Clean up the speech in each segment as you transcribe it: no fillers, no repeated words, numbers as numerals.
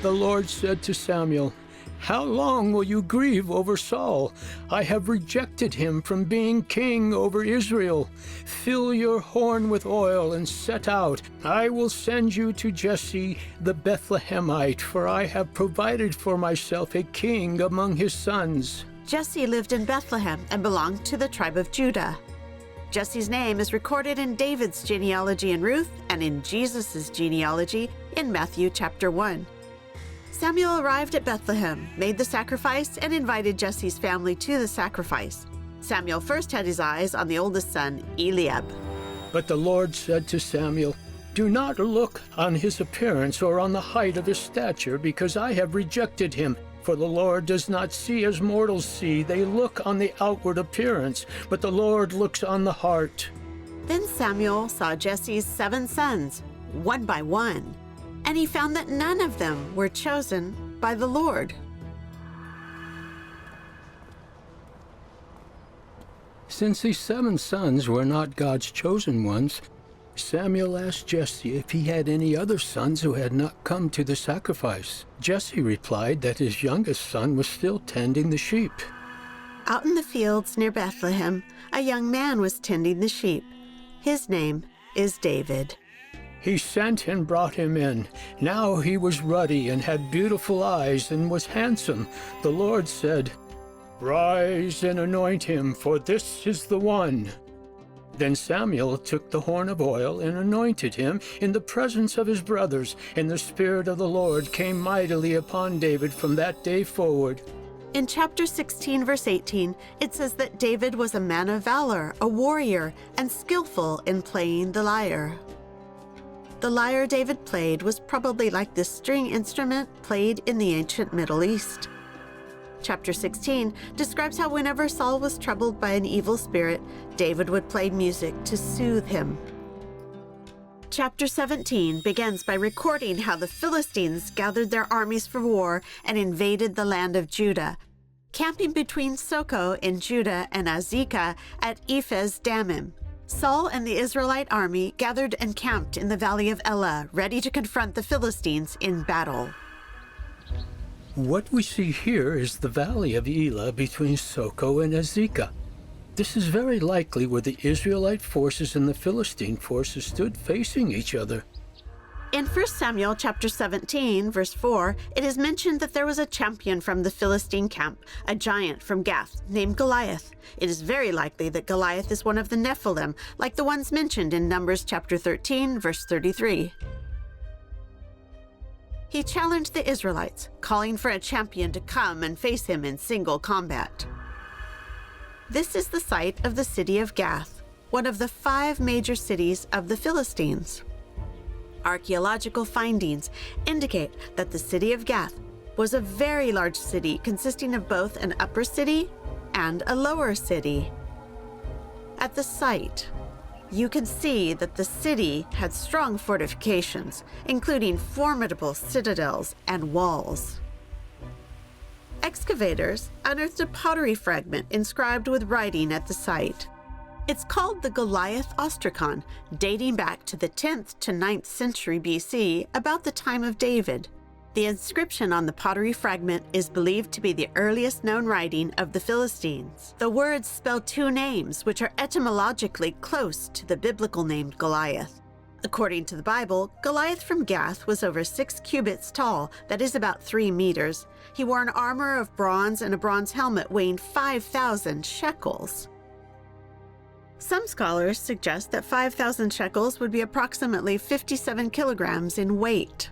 The Lord said to Samuel, "How long will you grieve over Saul? I have rejected him from being king over Israel. Fill your horn with oil and set out. I will send you to Jesse the Bethlehemite, for I have provided for myself a king among his sons." Jesse lived in Bethlehem and belonged to the tribe of Judah. Jesse's name is recorded in David's genealogy in Ruth and in Jesus' genealogy in Matthew chapter 1. Samuel arrived at Bethlehem, made the sacrifice, and invited Jesse's family to the sacrifice. Samuel first had his eyes on the oldest son, Eliab. But the Lord said to Samuel, "Do not look on his appearance or on the height of his stature, because I have rejected him. For the Lord does not see as mortals see. They look on the outward appearance, but the Lord looks on the heart." Then Samuel saw Jesse's 7 sons, one by one, and he found that none of them were chosen by the Lord. Since these 7 sons were not God's chosen ones, Samuel asked Jesse if he had any other sons who had not come to the sacrifice. Jesse replied that his youngest son was still tending the sheep. Out in the fields near Bethlehem, a young man was tending the sheep. His name is David. He sent and brought him in. Now he was ruddy and had beautiful eyes and was handsome. The Lord said, "Rise and anoint him, for this is the one." Then Samuel took the horn of oil and anointed him in the presence of his brothers, and the Spirit of the Lord came mightily upon David from that day forward. In chapter 16, verse 18, it says that David was a man of valor, a warrior, and skillful in playing the lyre. The lyre David played was probably like the string instrument played in the ancient Middle East. Chapter 16 describes how whenever Saul was troubled by an evil spirit, David would play music to soothe him. Chapter 17 begins by recording how the Philistines gathered their armies for war and invaded the land of Judah, camping between Soko in Judah and Azekah at Ephes Dammim. Saul and the Israelite army gathered and camped in the valley of Elah, ready to confront the Philistines in battle. What we see here is the valley of Elah between Soko and Azekah. This is very likely where the Israelite forces and the Philistine forces stood facing each other. In 1 Samuel chapter 17, verse 4, it is mentioned that there was a champion from the Philistine camp, a giant from Gath, named Goliath. It is very likely that Goliath is one of the Nephilim, like the ones mentioned in Numbers chapter 13, verse 33. He challenged the Israelites, calling for a champion to come and face him in single combat. This is the site of the city of Gath, one of the 5 major cities of the Philistines. Archaeological findings indicate that the city of Gath was a very large city consisting of both an upper city and a lower city. At the site, you can see that the city had strong fortifications, including formidable citadels and walls. Excavators unearthed a pottery fragment inscribed with writing at the site. It's called the Goliath Ostracon, dating back to the 10th to 9th century BC, about the time of David. The inscription on the pottery fragment is believed to be the earliest known writing of the Philistines. The words spell 2 names, which are etymologically close to the biblical name Goliath. According to the Bible, Goliath from Gath was over 6 cubits tall, that is about 3 meters. He wore an armor of bronze and a bronze helmet weighing 5,000 shekels. Some scholars suggest that 5,000 shekels would be approximately 57 kilograms in weight.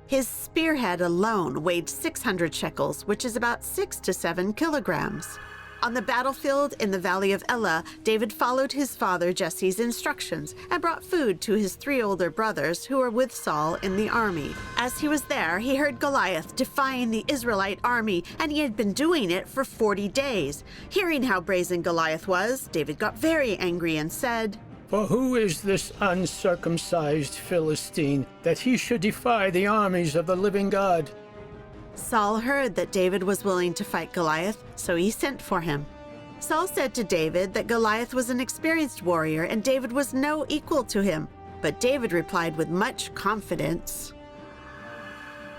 His spearhead alone weighed 600 shekels, which is about 6 to 7 kilograms. On the battlefield in the valley of Elah, David followed his father Jesse's instructions and brought food to his 3 older brothers who were with Saul in the army. As he was there, he heard Goliath defying the Israelite army, and he had been doing it for 40 days. Hearing how brazen Goliath was, David got very angry and said, "For who is this uncircumcised Philistine, that he should defy the armies of the living God?" Saul heard that David was willing to fight Goliath, so he sent for him. Saul said to David that Goliath was an experienced warrior and David was no equal to him. But David replied with much confidence,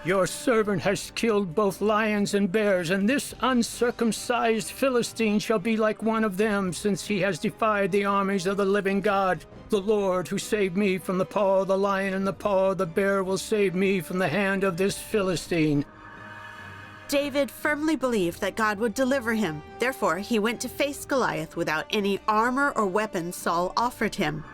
Your servant has killed both lions and bears, and this uncircumcised Philistine shall be like one of them, since he has defied the armies of the living God. The Lord who saved me from the paw of the lion and the paw of the bear will save me from the hand of this Philistine." David firmly believed that God would deliver him. Therefore, he went to face Goliath without any armor or weapons Saul offered him.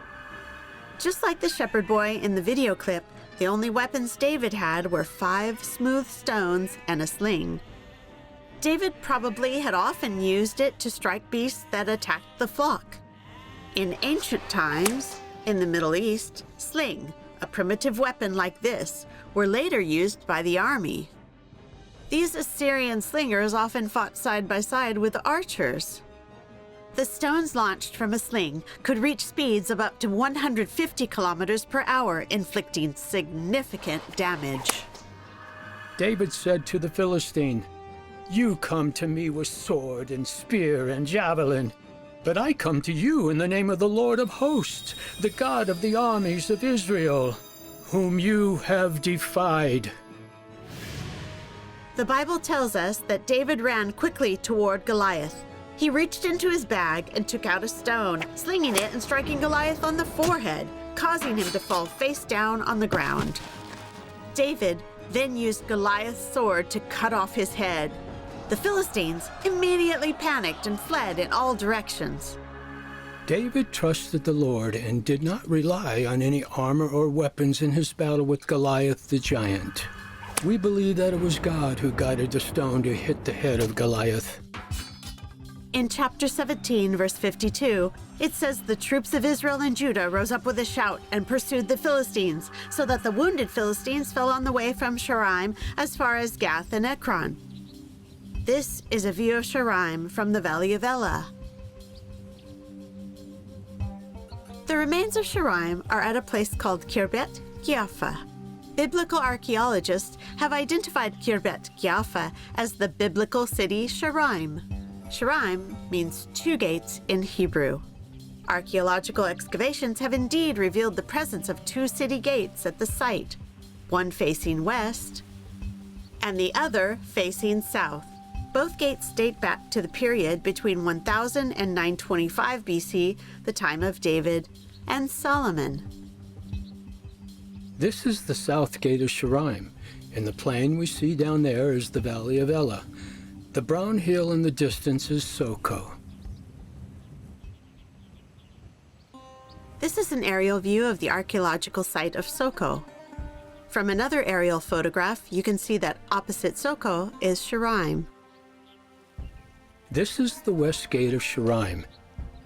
Just like the shepherd boy in the video clip, the only weapons David had were 5 smooth stones and a sling. David probably had often used it to strike beasts that attacked the flock. In ancient times, in the Middle East, sling, a primitive weapon like this, were later used by the army. These Assyrian slingers often fought side by side with archers. The stones launched from a sling could reach speeds of up to 150 kilometers per hour, inflicting significant damage. David said to the Philistine, "You come to me with sword and spear and javelin, but I come to you in the name of the Lord of hosts, the God of the armies of Israel, whom you have defied." The Bible tells us that David ran quickly toward Goliath. He reached into his bag and took out a stone, slinging it and striking Goliath on the forehead, causing him to fall face down on the ground. David then used Goliath's sword to cut off his head. The Philistines immediately panicked and fled in all directions. David trusted the Lord and did not rely on any armor or weapons in his battle with Goliath the giant. We believe that it was God who guided the stone to hit the head of Goliath. In chapter 17, verse 52, it says the troops of Israel and Judah rose up with a shout and pursued the Philistines, so that the wounded Philistines fell on the way from Shaaraim as far as Gath and Ekron. This is a view of Shaaraim from the valley of Elah. The remains of Shaaraim are at a place called Kirbet Kiafa. Biblical archaeologists have identified Kirbet Kiafa as the biblical city Shaaraim. Shaaraim means 2 gates in Hebrew. Archaeological excavations have indeed revealed the presence of 2 city gates at the site, one facing west and the other facing south. Both gates date back to the period between 1000 and 925 BC, the time of David and Solomon. This is the south gate of Shaaraim. In the plain we see down there is the valley of Elah. The brown hill in the distance is Soko. This is an aerial view of the archaeological site of Soko. From another aerial photograph, you can see that opposite Soko is Shaaraim. This is the west gate of Shaaraim,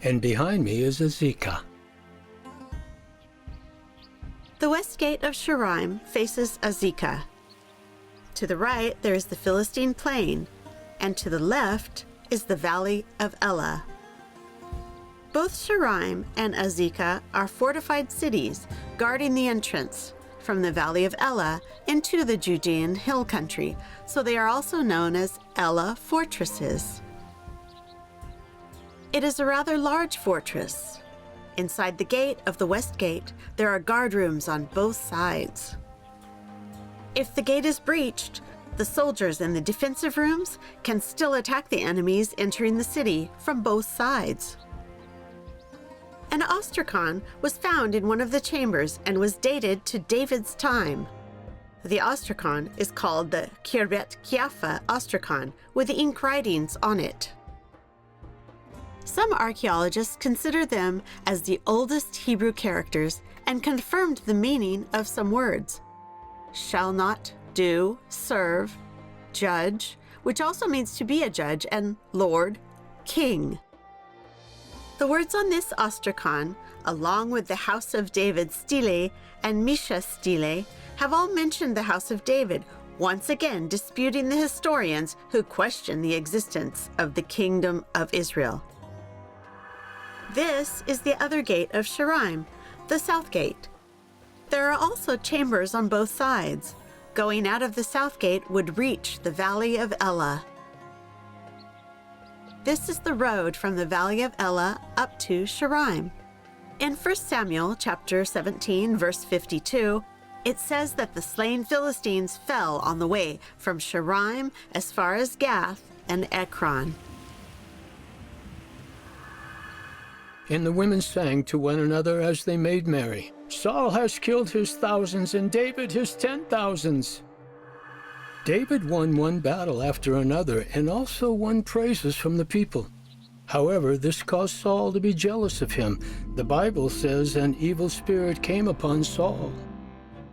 and behind me is Azekah. The west gate of Shaaraim faces Azekah. To the right, there is the Philistine plain, and to the left is the valley of Elah. Both Shaaraim and Azekah are fortified cities guarding the entrance from the valley of Elah into the Judean hill country, so they are also known as Elah fortresses. It is a rather large fortress. Inside the gate of the west gate, there are guard rooms on both sides. If the gate is breached, the soldiers in the defensive rooms can still attack the enemies entering the city from both sides. An ostracon was found in one of the chambers and was dated to David's time. The ostracon is called the Kirbet Kiafa ostracon, with the ink writings on it. Some archaeologists consider them as the oldest Hebrew characters and confirmed the meaning of some words. Shall not, do, serve, judge, which also means to be a judge, and Lord, King. The words on this ostracon, along with the House of David stele and Misha stele, have all mentioned the House of David, once again disputing the historians who question the existence of the Kingdom of Israel. This is the other gate of Shaaraim, the south gate. There are also chambers on both sides. Going out of the south gate would reach the valley of Elah. This is the road from the valley of Elah up to Shaaraim. In 1 Samuel chapter 17, verse 52, It says that the slain Philistines fell on the way from Shaaraim as far as Gath and Ekron. And the women sang to one another as they made merry. Saul has killed his thousands and David his 10,000s. David won one battle after another and also won praises from the people. However, this caused Saul to be jealous of him. The Bible says an evil spirit came upon Saul.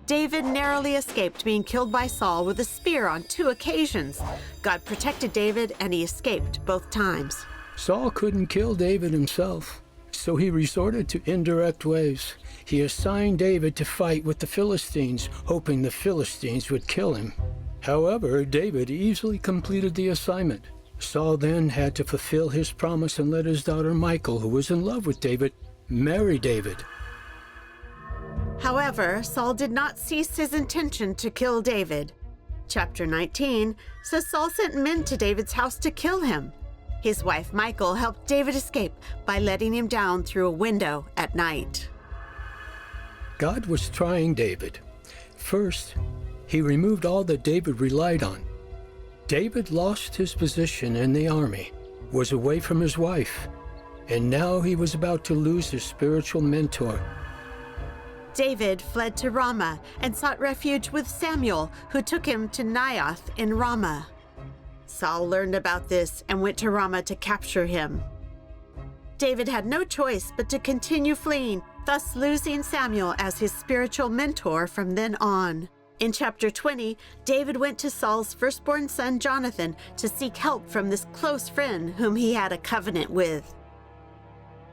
David narrowly escaped being killed by Saul with a spear on 2 occasions. God protected David and he escaped both times. Saul couldn't kill David himself, so he resorted to indirect ways. He assigned David to fight with the Philistines, hoping the Philistines would kill him. However, David easily completed the assignment. Saul then had to fulfill his promise and let his daughter Michal, who was in love with David, marry David. However, Saul did not cease his intention to kill David. Chapter 19 says Saul sent men to David's house to kill him. His wife Michal helped David escape by letting him down through a window at night. God was trying David. First, he removed all that David relied on. David lost his position in the army, was away from his wife, and now he was about to lose his spiritual mentor. David fled to Ramah and sought refuge with Samuel, who took him to Naioth in Ramah. Saul learned about this and went to Ramah to capture him. David had no choice but to continue fleeing, thus losing Samuel as his spiritual mentor from then on. In chapter 20, David went to Saul's firstborn son Jonathan to seek help from this close friend whom he had a covenant with.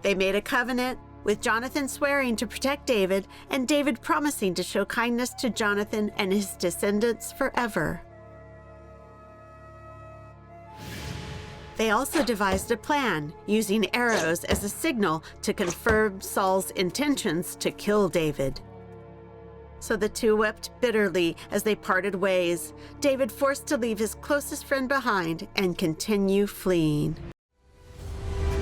They made a covenant, with Jonathan swearing to protect David and David promising to show kindness to Jonathan and his descendants forever. They also devised a plan, using arrows as a signal to confirm Saul's intentions to kill David. So the two wept bitterly as they parted ways, David forced to leave his closest friend behind and continue fleeing.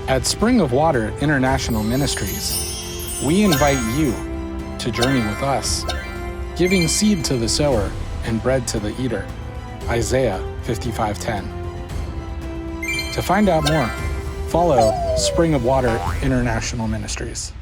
At Spring of Water International Ministries, we invite you to journey with us, giving seed to the sower and bread to the eater. Isaiah 55:10. To find out more, follow Spring of Water International Ministries.